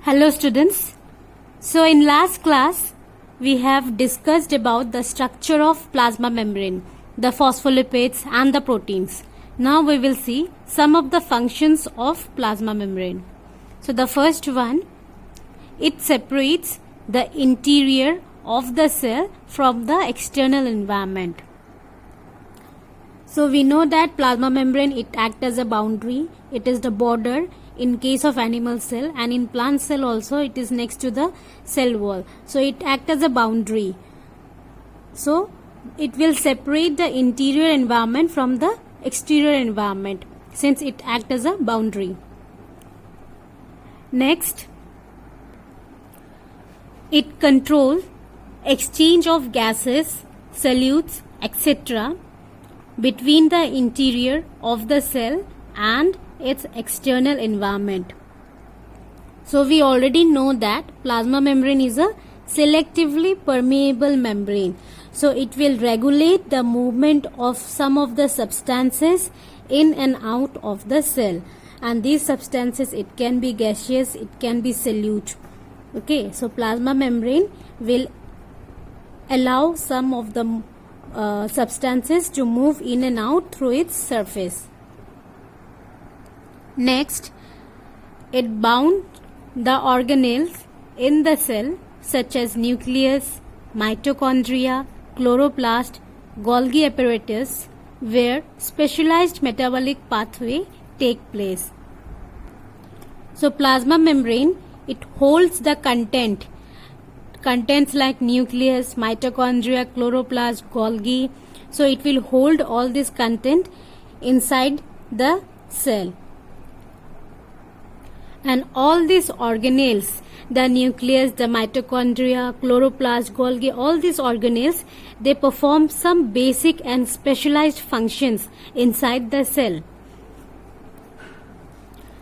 Hello students. So in last class we have discussed about the structure of plasma membrane, the phospholipids and the proteins. Now we will see some of the functions of plasma membrane. So the first one, it separates the interior of the cell from the external environment. So we know that plasma membrane, it acts as a boundary, it is the border in case of animal cell, and in plant cell also it is next to the cell wall. So it acts as a boundary. So it will separate the interior environment from the exterior environment since it acts as a boundary. Next, it controls exchange of gases, solutes, etc. between the interior of the cell and its external environment. So we already know that plasma membrane is a selectively permeable membrane. So it will regulate the movement of some of the substances in and out of the cell. And these substances, it can be gaseous, it can be solute. Okay, so plasma membrane will allow some of the substances to move in and out through its surface. Next, it bound the organelles in the cell such as nucleus, mitochondria, chloroplast, Golgi apparatus, where specialized metabolic pathway take place. So plasma membrane, it holds the contents like nucleus, mitochondria, chloroplast, Golgi. So it will hold all this content inside the cell. And all these organelles, the nucleus, the mitochondria, chloroplast, Golgi, all these organelles, they perform some basic and specialized functions inside the cell.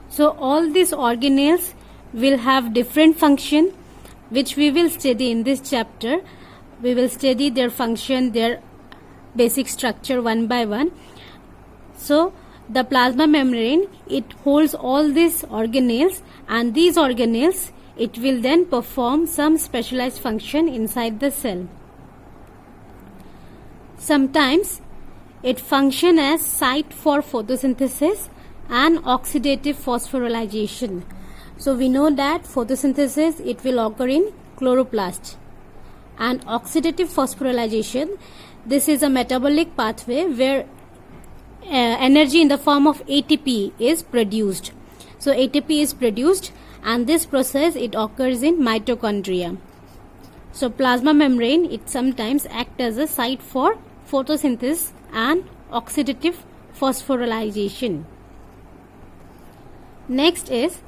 So all these organelles will have different function which we will study in this chapter. We will study their function, their basic structure one by one. So the plasma membrane, it holds all these organelles, and these organelles, it will then perform some specialized function inside the cell. Sometimes it functions as site for photosynthesis and oxidative phosphorylation. So we know that photosynthesis, it will occur in chloroplast, and oxidative phosphorylation, this is a metabolic pathway where energy in the form of ATP is produced. So ATP is produced, and this process, it occurs in mitochondria. So plasma membrane, it sometimes acts as a site for photosynthesis and oxidative phosphorylation. Next is,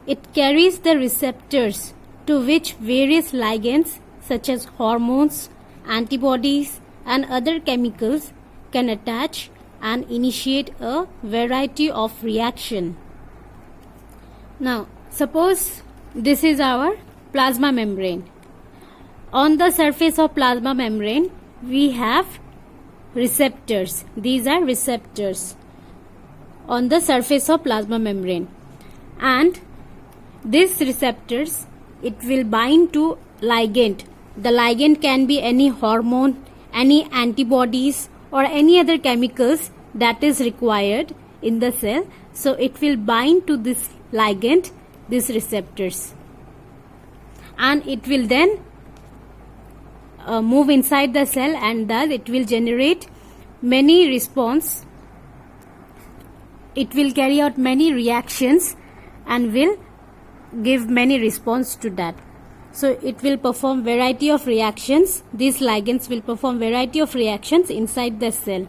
it carries the receptors to which various ligands such as hormones, antibodies and other chemicals can attach and initiate a variety of reaction. Now, suppose this is our plasma membrane. On the surface of plasma membrane, we have receptors. These are receptors on the surface of plasma membrane. And these receptors, it will bind to ligand. The ligand can be any hormone, any antibodies, or any other chemicals that is required in the cell. So it will bind to this ligand, these receptors, and it will then move inside the cell, and thus it will generate many response. It will carry out many reactions and will give many response to that. So it will perform variety of reactions. These ligands will perform variety of reactions inside the cell.